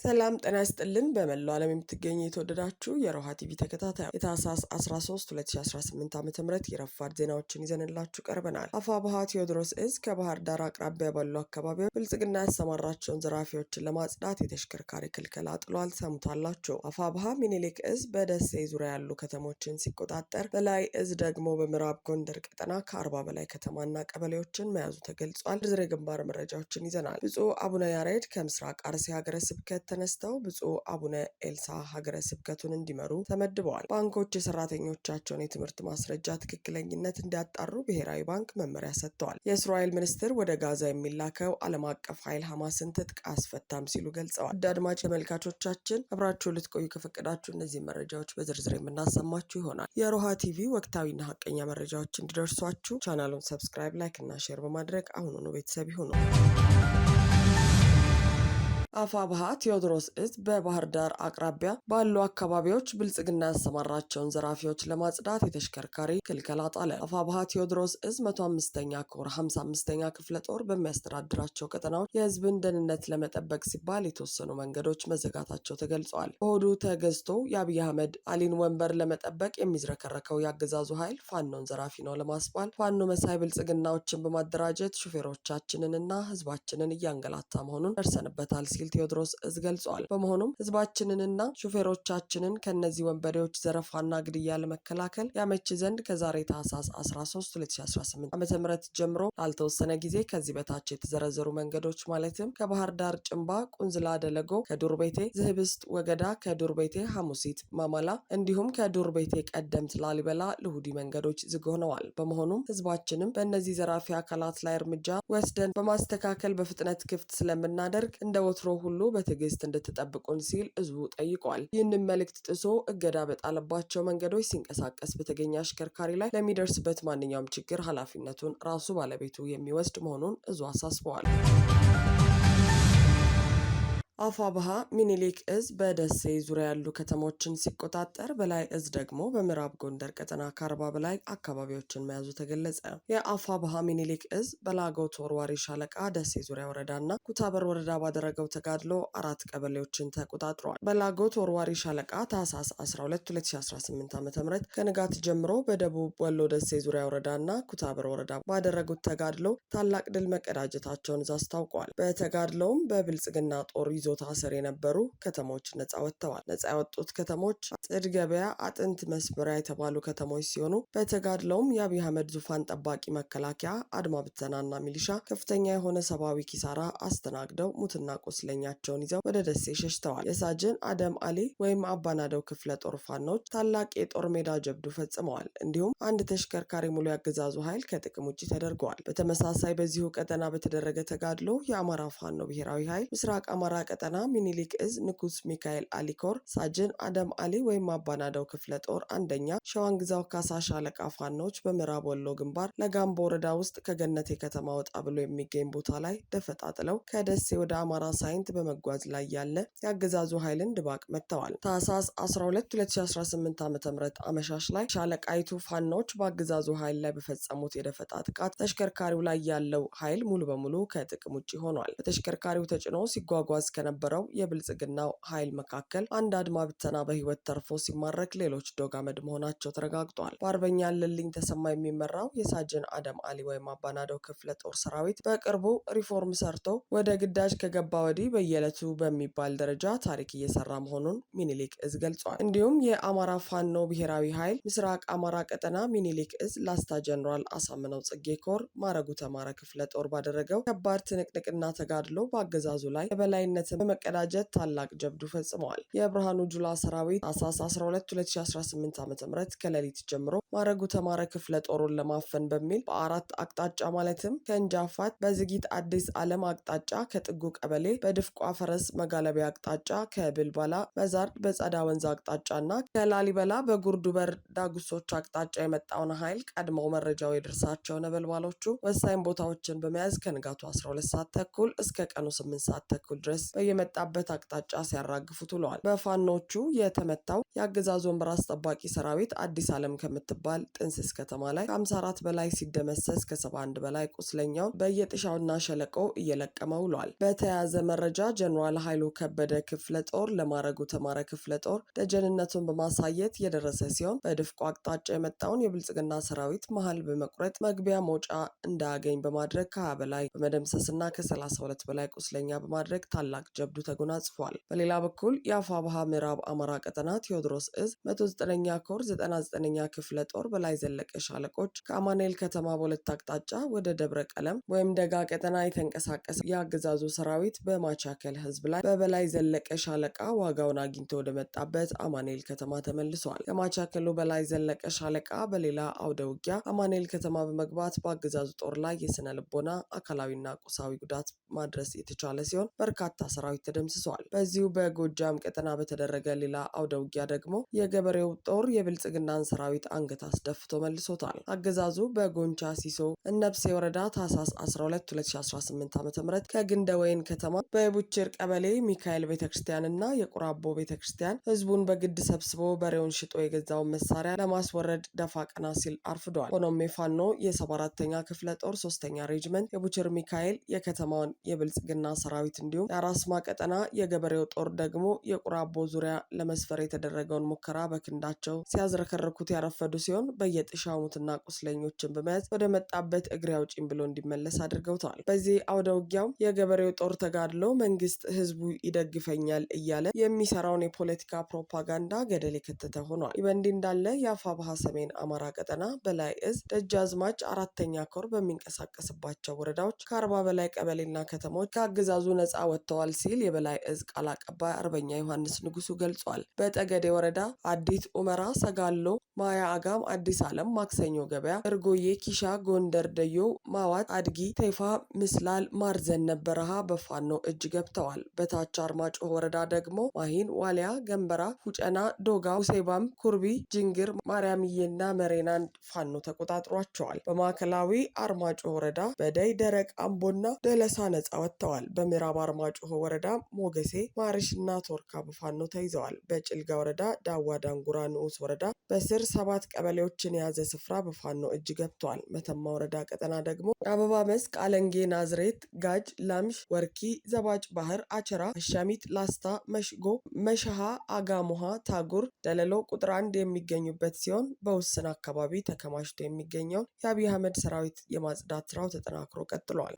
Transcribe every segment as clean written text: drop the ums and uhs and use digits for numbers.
ሰላም ጤና ይስጥልን። በመላው ዓለም የምትገኙ የተወደዳችሁ የሮሃ ቲቪ ተከታታዮች የታህሳስ 13 2018 ዓ.ም የረፋድ ዜናዎችን ይዘንላችሁ ቀርበናል። አፋብኃ ቴዎድሮስ እዝ ከባህር ዳር አቅራቢያ ባሉ አካባቢዎች ብልጽግና ያሰማራቸውን ዘራፊዎችን ለማጽዳት የተሽከርካሪ ክልከላ ጥሏል። ሰምታላችሁ። አፋብኃ ሚኒሊክ እዝ በደሴ ዙሪያ ያሉ ከተሞችን ሲቆጣጠር፣ በላይ እዝ ደግሞ በምዕራብ ጎንደር ቀጠና ከ40 በላይ ከተማና ቀበሌዎችን መያዙ ተገልጿል። ዝርዝር የግንባር መረጃዎችን ይዘናል። ብፁዕ አቡነ ያሬድ ከምስራቅ አርሲ ሀገረ ስብከት ተነስተው ብፁዕ አቡነ ኤልሳ ሀገረ ስብከቱን እንዲመሩ ተመድበዋል። ባንኮች የሰራተኞቻቸውን የትምህርት ማስረጃ ትክክለኝነት እንዲያጣሩ ብሔራዊ ባንክ መመሪያ ሰጥተዋል። የእስራኤል ሚኒስትር ወደ ጋዛ የሚላከው ዓለም አቀፍ ኃይል ሐማስን ትጥቅ አስፈታም ሲሉ ገልጸዋል። ውድ አድማጭ ተመልካቾቻችን አብራችሁ ልትቆዩ ከፈቀዳችሁ እነዚህ መረጃዎች በዝርዝር የምናሰማችሁ ይሆናል። የሮሃ ቲቪ ወቅታዊና ሀቀኛ መረጃዎች እንዲደርሷችሁ ቻናሉን ሰብስክራይብ፣ ላይክ እና ሼር በማድረግ አሁኑኑ ቤተሰብ ይሁኑ። አፋብኃ ቴዎድሮስ እዝ በባህር ዳር አቅራቢያ ባሉ አካባቢዎች ብልጽግና ያሰማራቸውን ዘራፊዎች ለማጽዳት የተሽከርካሪ ክልከላ ጣለ። አፋብኃ ቴዎድሮስ እዝ 105ኛ ኮር 55ኛ ክፍለ ጦር በሚያስተዳድራቸው ቀጠናዎች የህዝብን ደህንነት ለመጠበቅ ሲባል የተወሰኑ መንገዶች መዘጋታቸው ተገልጿል። በሆዱ ተገዝቶ የአብይ አህመድ አሊን ወንበር ለመጠበቅ የሚዝረከረከው የአገዛዙ ኃይል ፋኖን ዘራፊ ነው ለማስባል ፋኖ መሳይ ብልጽግናዎችን በማደራጀት ሹፌሮቻችንንና ህዝባችንን እያንገላታ መሆኑን ደርሰንበታል ሲል ቴዎድሮስ እዝ ገልጿል። በመሆኑም ህዝባችንንና ሹፌሮቻችንን ከነዚህ ወንበዴዎች ዘረፋና ግድያ ለመከላከል ያመች ዘንድ ከዛሬ ታህሳስ 13 2018 ዓ.ም ጀምሮ ላልተወሰነ ጊዜ ከዚህ በታች የተዘረዘሩ መንገዶች ማለትም ከባህር ዳር ጭንባ፣ ቁንዝላ ደለጎ፣ ከዱር ቤቴ ዝህብስት ወገዳ፣ ከዱር ቤቴ ሐሙሲት ማማላ እንዲሁም ከዱር ቤቴ ቀደምት ላሊበላ ልሁዲ መንገዶች ዝግ ሆነዋል። በመሆኑም ህዝባችንም በእነዚህ ዘራፊ አካላት ላይ እርምጃ ወስደን በማስተካከል በፍጥነት ክፍት ስለምናደርግ እንደ ወትሮ ሁሉ በትዕግስት እንድትጠብቁን ሲል እዙ ጠይቋል። ይህንን መልእክት ጥሶ እገዳ በጣለባቸው መንገዶች ሲንቀሳቀስ በተገኘ አሽከርካሪ ላይ ለሚደርስበት ማንኛውም ችግር ኃላፊነቱን ራሱ ባለቤቱ የሚወስድ መሆኑን እዙ አሳስበዋል። አፋብኃ ሚኒሊክ እዝ በደሴ ዙሪያ ያሉ ከተሞችን ሲቆጣጠር፣ በላይ እዝ ደግሞ በምዕራብ ጎንደር ቀጠና ከ40 በላይ አካባቢዎችን መያዙ ተገለጸ። የአፋብኃ ሚኒሊክ እዝ በላጎ ተወርዋሪ ሻለቃ ደሴ ዙሪያ ወረዳና ኩታበር ወረዳ ባደረገው ተጋድሎ 4 ቀበሌዎችን ተቆጣጥሯል። በላጎ ተወርዋሪ ሻለቃ ታህሳስ 12 2018 ዓ.ም ከንጋት ጀምሮ በደቡብ ወሎ ደሴ ዙሪያ ወረዳና ኩታበር ወረዳ ባደረጉት ተጋድሎ ታላቅ ድል መቀዳጀታቸውን አስታውቀዋል። በተጋድሎውም በብልጽግና ጦር ይዞታ ስር የነበሩ ከተሞች ነጻ ወጥተዋል። ነጻ የወጡት ከተሞች ጽድ ገበያ፣ አጥንት መስበሪያ የተባሉ ከተሞች ሲሆኑ በተጋድለውም የአብይ አህመድ ዙፋን ጠባቂ መከላከያ፣ አድማ ብተናና ሚሊሻ ከፍተኛ የሆነ ሰብአዊ ኪሳራ አስተናግደው ሙትና ቁስለኛቸውን ይዘው ወደ ደሴ ሸሽተዋል። የሳጅን አደም አሊ ወይም አባናደው ክፍለ ጦር ፋኖች ታላቅ የጦር ሜዳ ጀብዱ ፈጽመዋል። እንዲሁም አንድ ተሽከርካሪ ሙሉ ያገዛዙ ኃይል ከጥቅም ውጭ ተደርገዋል። በተመሳሳይ በዚሁ ቀጠና በተደረገ ተጋድሎ የአማራ ፋኖ ብሔራዊ ኃይል ምስራቅ አማራ ቀጠና ሚኒሊክ እዝ ንጉስ ሚካኤል አሊኮር ሳጅን አደም አሊ ወይም አባናደው ክፍለ ጦር አንደኛ ሸዋንግዛው ካሳ ሻለቃ ፋኖች በምዕራብ ወሎ ግንባር ለጋምቦ ወረዳ ውስጥ ከገነቴ ከተማ ወጣ ብሎ የሚገኝ ቦታ ላይ ደፈጣ ጥለው ከደሴ ወደ አማራ ሳይንት በመጓዝ ላይ ያለ የአገዛዙ ኃይልን ድባቅ መጥተዋል። ታህሳስ 12 2018 ዓ.ም አመሻሽ ላይ ሻለቃይቱ ፋኖች በአገዛዙ ኃይል ላይ በፈጸሙት የደፈጣ ጥቃት ተሽከርካሪው ላይ ያለው ኃይል ሙሉ በሙሉ ከጥቅም ውጭ ሆኗል። በተሽከርካሪው ተጭኖ ሲጓጓዝ ከነበረው የብልጽግናው ኃይል መካከል አንድ አድማ ብተና በህይወት ተርፎ ሲማረክ፣ ሌሎች ዶጋመድ መሆናቸው ተረጋግጧል። በአርበኛ ለልኝ ተሰማ የሚመራው የሳጅን አደም አሊ ወይም አባናደው ክፍለ ጦር ሰራዊት በቅርቡ ሪፎርም ሰርቶ ወደ ግዳጅ ከገባ ወዲህ በየዕለቱ በሚባል ደረጃ ታሪክ እየሰራ መሆኑን ሚኒሊክ እዝ ገልጿል። እንዲሁም የአማራ ፋኖ ብሔራዊ ኃይል ምስራቅ አማራ ቀጠና ሚኒሊክ እዝ ላስታ ጀነራል አሳምነው ጽጌ ኮር ማረጉ ተማረ ክፍለ ጦር ባደረገው ከባድ ትንቅንቅና ተጋድሎ በአገዛዙ ላይ የበላይነትን በመቀዳጀት ታላቅ ጀብዱ ፈጽመዋል። የብርሃኑ ጁላ ሰራዊት ታህሳስ 12 2018 ዓ.ም ከሌሊት ጀምሮ ማረጉ ተማረ ክፍለ ጦሩን ለማፈን በሚል በአራት አቅጣጫ ማለትም ከእንጃፋት በዝጊት አዲስ ዓለም አቅጣጫ፣ ከጥጉ ቀበሌ በድፍቋ ፈረስ መጋለቢያ አቅጣጫ፣ ከብልባላ መዛርድ በጸዳ ወንዝ አቅጣጫና ከላሊበላ በጉርዱበር ዳጉሶች አቅጣጫ የመጣውን ኃይል ቀድመው መረጃው የደርሳቸው ነበልባሎቹ ወሳኝ ቦታዎችን በመያዝ ከንጋቱ 12 ሰዓት ተኩል እስከ ቀኑ 8 ሰዓት ተኩል ድረስ በየመጣበት አቅጣጫ ሲያራግፉት ውለዋል። በፋኖቹ የተመታው የአገዛዙ ወንበር አስጠባቂ ሰራዊት አዲስ ዓለም ከምትባል ጥንስስ ከተማ ላይ ከ54 በላይ ሲደመሰስ ከ71 በላይ ቁስለኛውን በየጥሻውና ሸለቆው እየለቀመ ውሏል። በተያያዘ መረጃ ጀኔራል ኃይሉ ከበደ ክፍለ ጦር ለማረጉ ተማረ ክፍለ ጦር ደጀንነቱን በማሳየት የደረሰ ሲሆን በድፍቆ አቅጣጫ የመጣውን የብልጽግና ሰራዊት መሃል በመቁረጥ መግቢያ መውጫ እንዳያገኝ በማድረግ ከ20 በላይ በመደምሰስና ከ32 በላይ ቁስለኛ በማድረግ ታላቅ ጀብዱ ተጎናጽፏል። በሌላ በኩል የአፋብኃ ምዕራብ አማራ ቀጠና ቴዎድሮስ እዝ 109ኛ ኮር 99ኛ ክፍለ ጦር በላይ ዘለቀ ሻለቆች ከአማኑኤል ከተማ በሁለት አቅጣጫ ወደ ደብረ ቀለም ወይም ደጋ ቀጠና የተንቀሳቀሰ የአገዛዙ ሰራዊት በማቻከል ህዝብ ላይ በበላይ ዘለቀ ሻለቃ ዋጋውን አግኝቶ ወደ መጣበት አማኑኤል ከተማ ተመልሷል። ከማቻከሉ በላይ ዘለቀ ሻለቃ በሌላ አውደ ውጊያ አማኑኤል ከተማ በመግባት በአገዛዙ ጦር ላይ የስነ ልቦና አካላዊና ቁሳዊ ጉዳት ማድረስ የተቻለ ሲሆን በርካታ ሰራዊት ተደምስሰዋል። በዚሁ በጎጃም ቀጠና በተደረገ ሌላ አውደ ውጊያ ደግሞ የገበሬው ጦር የብልጽግናን ሰራዊት አንገት አስደፍቶ መልሶታል። አገዛዙ በጎንቻ ሲሶ እነብሴ ወረዳ ታህሳስ 12 2018 ዓ.ም ከግንደ ወይን ከተማ በቡችር ቀበሌ ሚካኤል ቤተክርስቲያንና የቁራቦ ቤተክርስቲያን ህዝቡን በግድ ሰብስቦ በሬውን ሽጦ የገዛውን መሳሪያ ለማስወረድ ደፋ ቀና ሲል አርፍዷል። ሆኖም የፋኖ የ74ኛ ክፍለ ጦር 3ኛ ሬጅመንት የቡችር ሚካኤል የከተማውን የብልጽግና ሰራዊት እንዲሁም የአራስማ ቀጠና የገበሬው ጦር ደግሞ የቁራቦ ዙሪያ ለመስፈር የተደረገውን ሙከራ በክንዳቸው ሲያዝረከርኩት ያረፈዱ ሲሆን በየጥሻው ሙትና ቁስለኞችን በመያዝ ወደ መጣበት እግሬ አውጪኝ ብሎ እንዲመለስ አድርገውታል። በዚህ አውደ ውጊያው የገበሬው ጦር ተጋድሎ መንግስት ህዝቡ ይደግፈኛል እያለ የሚሰራውን የፖለቲካ ፕሮፓጋንዳ ገደል የከተተ ሆኗል። ይህ በእንዲህ እንዳለ የአፋብኃ ሰሜን አማራ ቀጠና በላይ እዝ ደጃዝማች 4ኛ ኮር በሚንቀሳቀስባቸው ወረዳዎች ከ40 በላይ ቀበሌና ከተሞች ከአገዛዙ ነጻ ወጥተዋል ሲል የበላይ እዝ ቃል አቀባይ አርበኛ ዮሐንስ ንጉሱ ገልጿል። በጠገዴ ወረዳ አዲት ኡመራ፣ ሰጋሎ፣ ማያ አጋም፣ አዲስ ዓለም፣ ማክሰኞ ገበያ፣ እርጎዬ፣ ኪሻ፣ ጎንደር፣ ደዮ፣ ማዋት፣ አድጊ፣ ቴፋ፣ ምስላል፣ ማርዘነብ በረሃ በፋኖ እጅ ገብተዋል። በታች አርማጭሆ ወረዳ ደግሞ ማሂን፣ ዋሊያ፣ ገንበራ፣ ሁጨና፣ ዶጋ፣ ሁሴባም፣ ኩርቢ፣ ጅንግር፣ ማርያምዬና መሬናን ፋኖ ተቆጣጥሯቸዋል። በማዕከላዊ አርማጭሆ ወረዳ በደይ፣ ደረቅ፣ አምቦና ደለሳ ነጻ ወጥተዋል። በምዕራብ አርማጭሆ ወረዳ ሞገሴ፣ ማርሽና ቶርካ በፋኖ ተይዘዋል። በጭልጋ ወረዳ ዳዋ ዳንጉራ ንዑስ ወረዳ በስር 7 ቀበሌዎችን የያዘ ስፍራ በፋኖ እጅ ገብቷል። መተማ ወረዳ ቀጠና ደግሞ አበባ መስክ፣ አለንጌ፣ ናዝሬት፣ ጋጅ፣ ላምሽ፣ ወርኪ፣ ዘባጭ ባህር፣ አቸራ፣ አሻሚት፣ ላስታ፣ መሽጎ፣ መሸሃ፣ አጋሞሃ፣ ታጉር፣ ደለሎ ቁጥር 1 የሚገኙበት ሲሆን በውስን አካባቢ ተከማችቶ የሚገኘውን የአብይ አህመድ ሰራዊት የማጽዳት ስራው ተጠናክሮ ቀጥሏል።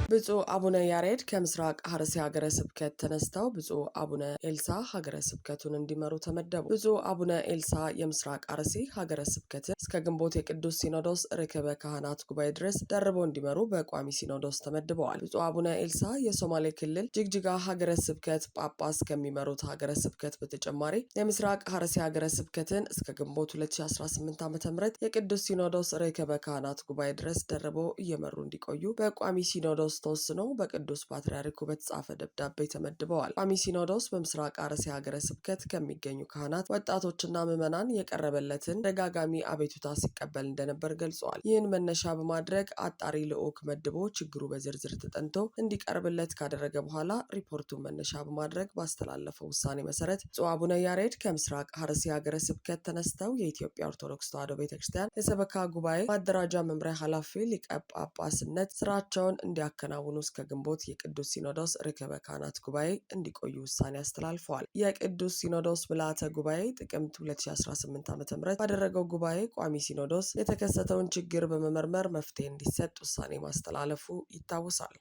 ብፁዕ አቡነ ያሬድ ከምስራቅ ሐረሲ ሀገረ ስብከት ተነስተው ብፁዕ አቡነ ኤልሳ ሀገረ ስብከቱን እንዲመሩ ተመደቡ። ብፁዕ አቡነ ኤልሳ የምስራቅ ሐረሲ ሀገረ ስብከትን እስከ ግንቦት የቅዱስ ሲኖዶስ ርክበ ካህናት ጉባኤ ድረስ ደርበው እንዲመሩ በቋሚ ሲኖዶስ ተመድበዋል። ብፁዕ አቡነ ኤልሳ የሶማሌ ክልል ጅግጅጋ ሀገረ ስብከት ጳጳስ ከሚመሩት ሀገረ ስብከት በተጨማሪ የምስራቅ ሐረሲ ሀገረ ስብከትን እስከ ግንቦት 2018 ዓ.ም የቅዱስ ሲኖዶስ ርክበ ካህናት ጉባኤ ድረስ ደርበው እየመሩ እንዲቆዩ በቋሚ ሲኖዶስ ተወስኖ በቅዱስ ፓትርያርኩ በተጻፈ ደብዳቤ ተመድበዋል። ቋሚ ሲኖዶስ በምስራቅ ሐረሲ ሀገረ ስብከት ከሚገኙ ካህናት፣ ወጣቶችና ምዕመናን የቀረበለትን ተደጋጋሚ አቤቱታ ሲቀበል እንደነበር ገልጸዋል። ይህን መነሻ በማድረግ አጣሪ ልዑክ መድቦ ችግሩ በዝርዝር ተጠንቶ እንዲቀርብለት ካደረገ በኋላ ሪፖርቱን መነሻ በማድረግ ባስተላለፈው ውሳኔ መሰረት ብፁዕ አቡነ ያሬድ ከምስራቅ ሐረሲ ሀገረ ስብከት ተነስተው የኢትዮጵያ ኦርቶዶክስ ተዋሕዶ ቤተክርስቲያን የሰበካ ጉባኤ ማደራጃ መምሪያ ኃላፊ ሊቀ ጳጳስነት ስራቸውን እንዲያከናውኑ እስከ ግንቦት የቅዱስ ሲኖዶስ ርክበ ካህናት ጉባኤ እንዲቆዩ ውሳኔ አስተላልፈዋል። የቅዱስ ሲኖዶስ ምልዓተ ጉባኤ ጥቅምት 2018 ዓ.ም ባደረገው ጉባኤ ቋሚ ሲኖዶስ የተከሰተውን ችግር በመመርመር መፍትሄ እንዲሰጥ ውሳኔ ማስተላለፉ ይታወሳል።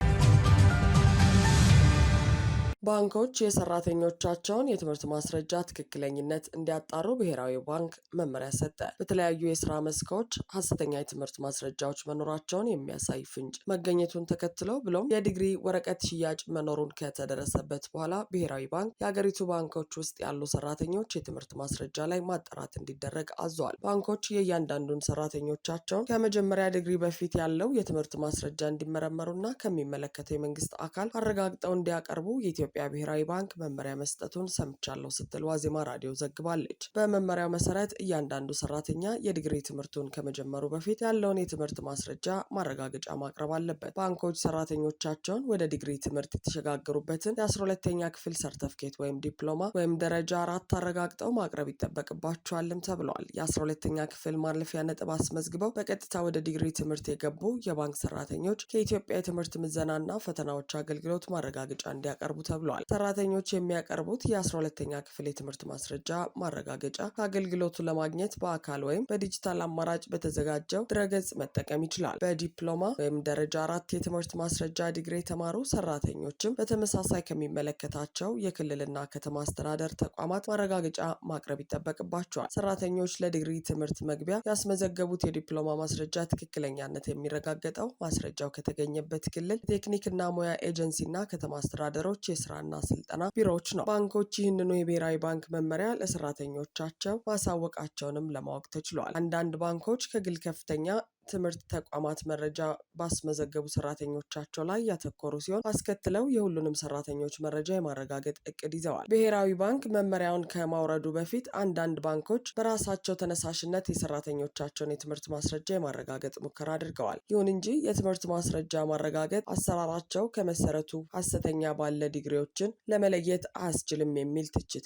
ባንኮች የሰራተኞቻቸውን የትምህርት ማስረጃ ትክክለኝነት እንዲያጣሩ ብሔራዊ ባንክ መመሪያ ሰጠ። በተለያዩ የስራ መስኮች ሐሰተኛ የትምህርት ማስረጃዎች መኖራቸውን የሚያሳይ ፍንጭ መገኘቱን ተከትሎ ብሎም የዲግሪ ወረቀት ሽያጭ መኖሩን ከተደረሰበት በኋላ ብሔራዊ ባንክ የሀገሪቱ ባንኮች ውስጥ ያሉ ሰራተኞች የትምህርት ማስረጃ ላይ ማጣራት እንዲደረግ አዟል። ባንኮች የእያንዳንዱን ሰራተኞቻቸውን ከመጀመሪያ ዲግሪ በፊት ያለው የትምህርት ማስረጃ እንዲመረመሩና ከሚመለከተው የመንግስት አካል አረጋግጠው እንዲያቀርቡ የኢትዮጵያ የኢትዮጵያ ብሔራዊ ባንክ መመሪያ መስጠቱን ሰምቻለሁ ስትል ዋዜማ ራዲዮ ዘግባለች። በመመሪያው መሰረት እያንዳንዱ ሰራተኛ የዲግሪ ትምህርቱን ከመጀመሩ በፊት ያለውን የትምህርት ማስረጃ ማረጋገጫ ማቅረብ አለበት። ባንኮች ሰራተኞቻቸውን ወደ ዲግሪ ትምህርት የተሸጋገሩበትን የ12ኛ ክፍል ሰርተፍኬት ወይም ዲፕሎማ ወይም ደረጃ 4 አረጋግጠው ማቅረብ ይጠበቅባቸዋልም ተብሏል። የ12ኛ ክፍል ማለፊያ ነጥብ አስመዝግበው በቀጥታ ወደ ዲግሪ ትምህርት የገቡ የባንክ ሰራተኞች ከኢትዮጵያ የትምህርት ምዘናና ፈተናዎች አገልግሎት ማረጋገጫ እንዲያቀርቡ ተብሏል። ሰራተኞች የሚያቀርቡት የ12ኛ ክፍል የትምህርት ማስረጃ ማረጋገጫ ከአገልግሎቱ ለማግኘት በአካል ወይም በዲጂታል አማራጭ በተዘጋጀው ድረገጽ መጠቀም ይችላል። በዲፕሎማ ወይም ደረጃ 4 የትምህርት ማስረጃ ዲግሪ የተማሩ ሰራተኞችም በተመሳሳይ ከሚመለከታቸው የክልልና ከተማ አስተዳደር ተቋማት ማረጋገጫ ማቅረብ ይጠበቅባቸዋል። ሰራተኞች ለዲግሪ ትምህርት መግቢያ ያስመዘገቡት የዲፕሎማ ማስረጃ ትክክለኛነት የሚረጋገጠው ማስረጃው ከተገኘበት ክልል ቴክኒክና ሙያ ኤጀንሲና ከተማ አስተዳደሮች የስራና ስልጠና ቢሮዎች ነው። ባንኮች ይህንኑ የብሔራዊ ባንክ መመሪያ ለሰራተኞቻቸው ማሳወቃቸውንም ለማወቅ ተችሏል። አንዳንድ ባንኮች ከግል ከፍተኛ ትምህርት ተቋማት መረጃ ባስመዘገቡ ሰራተኞቻቸው ላይ ያተኮሩ ሲሆን አስከትለው የሁሉንም ሰራተኞች መረጃ የማረጋገጥ እቅድ ይዘዋል። ብሔራዊ ባንክ መመሪያውን ከማውረዱ በፊት አንዳንድ ባንኮች በራሳቸው ተነሳሽነት የሰራተኞቻቸውን የትምህርት ማስረጃ የማረጋገጥ ሙከራ አድርገዋል። ይሁን እንጂ የትምህርት ማስረጃ ማረጋገጥ አሰራራቸው ከመሰረቱ ሐሰተኛ ባለ ዲግሪዎችን ለመለየት አያስችልም የሚል ትችት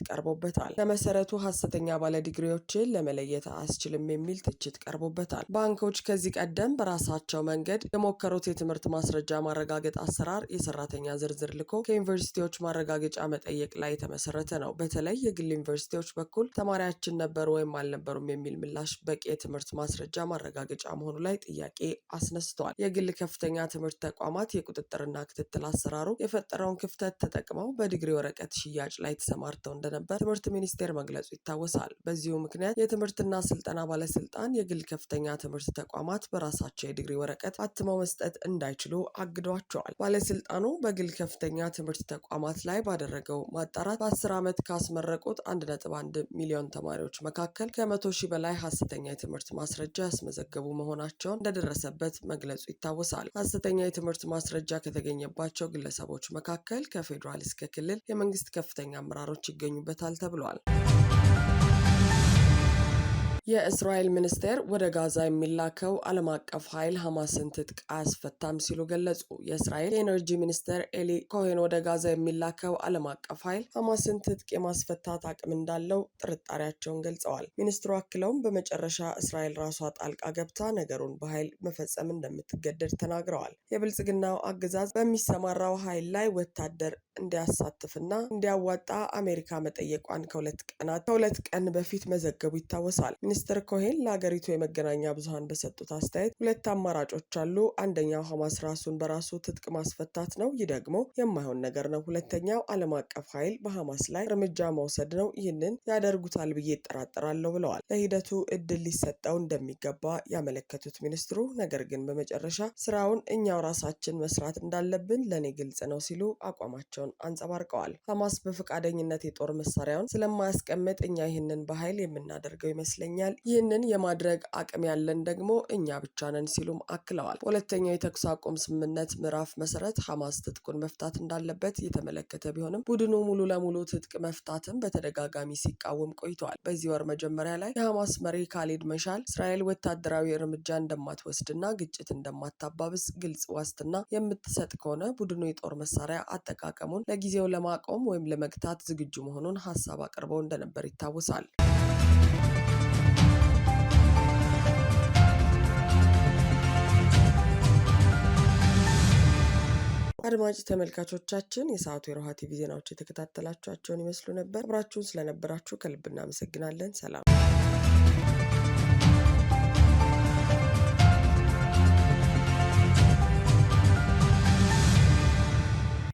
ቀርቦበታል። ባንኮች ከዚህ ቀደም በራሳቸው መንገድ የሞከሩት የትምህርት ማስረጃ ማረጋገጥ አሰራር የሰራተኛ ዝርዝር ልኮ ከዩኒቨርሲቲዎች ማረጋገጫ መጠየቅ ላይ የተመሰረተ ነው። በተለይ የግል ዩኒቨርሲቲዎች በኩል ተማሪያችን ነበሩ ወይም አልነበሩም የሚል ምላሽ በቂ የትምህርት ማስረጃ ማረጋገጫ መሆኑ ላይ ጥያቄ አስነስተዋል። የግል ከፍተኛ ትምህርት ተቋማት የቁጥጥርና ክትትል አሰራሩ የፈጠረውን ክፍተት ተጠቅመው በዲግሪ ወረቀት ሽያጭ ላይ ተሰማርተው እንደነበር ትምህርት ሚኒስቴር መግለጹ ይታወሳል። በዚሁ ምክንያት የትምህርትና ስልጠና ባለስልጣን የግል ከፍተኛ ትምህርት ተቋማት በራሳቸው የዲግሪ ወረቀት አትመው መስጠት እንዳይችሉ አግዷቸዋል። ባለስልጣኑ በግል ከፍተኛ ትምህርት ተቋማት ላይ ባደረገው ማጣራት በ10 ዓመት ካስመረቁት 1.1 ሚሊዮን ተማሪዎች መካከል ከ100,000 በላይ ሐሰተኛ የትምህርት ማስረጃ ያስመዘገቡ መሆናቸውን እንደደረሰበት መግለጹ ይታወሳል። ሐሰተኛ የትምህርት ማስረጃ ከተገኘባቸው ግለሰቦች መካከል ከፌዴራል እስከ ክልል የመንግስት ከፍተኛ አመራሮች ይገኙበታል ተብሏል። የእስራኤል ሚኒስቴር ወደ ጋዛ የሚላከው ዓለም አቀፍ ኃይል ሐማስን ትጥቅ አያስፈታም ሲሉ ገለጹ። የእስራኤል የኤነርጂ ሚኒስቴር ኤሊ ኮሄን ወደ ጋዛ የሚላከው ዓለም አቀፍ ኃይል ሐማስን ትጥቅ የማስፈታት አቅም እንዳለው ጥርጣሬያቸውን ገልጸዋል። ሚኒስትሩ አክለውም በመጨረሻ እስራኤል ራሷ ጣልቃ ገብታ ነገሩን በኃይል መፈጸም እንደምትገደድ ተናግረዋል። የብልጽግናው አገዛዝ በሚሰማራው ኃይል ላይ ወታደር እንዲያሳትፍና እንዲያዋጣ አሜሪካ መጠየቋን ከሁለት ቀን በፊት መዘገቡ ይታወሳል። ሚኒስትር ኮሄን ለሀገሪቱ የመገናኛ ብዙሃን በሰጡት አስተያየት ሁለት አማራጮች አሉ። አንደኛው ሐማስ ራሱን በራሱ ትጥቅ ማስፈታት ነው። ይህ ደግሞ የማይሆን ነገር ነው። ሁለተኛው ዓለም አቀፍ ኃይል በሐማስ ላይ እርምጃ መውሰድ ነው። ይህንን ያደርጉታል ብዬ እጠራጠራለሁ ብለዋል። ለሂደቱ እድል ሊሰጠው እንደሚገባ ያመለከቱት ሚኒስትሩ ነገር ግን በመጨረሻ ስራውን እኛው ራሳችን መስራት እንዳለብን ለኔ ግልጽ ነው ሲሉ አቋማቸውን አንጸባርቀዋል። ሐማስ በፈቃደኝነት የጦር መሳሪያውን ስለማያስቀምጥ እኛ ይህንን በኃይል የምናደርገው ይመስለኛል። ይህንን የማድረግ አቅም ያለን ደግሞ እኛ ብቻ ነን ሲሉም አክለዋል። ሁለተኛው የተኩስ አቁም ስምምነት ምዕራፍ መሰረት ሐማስ ትጥቁን መፍታት እንዳለበት የተመለከተ ቢሆንም ቡድኑ ሙሉ ለሙሉ ትጥቅ መፍታትን በተደጋጋሚ ሲቃወም ቆይቷል። በዚህ ወር መጀመሪያ ላይ የሐማስ መሪ ካሊድ መሻል እስራኤል ወታደራዊ እርምጃ እንደማትወስድና ግጭት እንደማታባብስ ግልጽ ዋስትና የምትሰጥ ከሆነ ቡድኑ የጦር መሳሪያ አጠቃቀሙን ለጊዜው ለማቆም ወይም ለመግታት ዝግጁ መሆኑን ሀሳብ አቅርበው እንደነበር ይታወሳል። አድማጭ ተመልካቾቻችን የሰዓቱ የሮሃ ቲቪ ዜናዎች የተከታተላችኋቸውን ይመስሉ ነበር። አብራችሁን ስለነበራችሁ ከልብ እናመሰግናለን። ሰላም።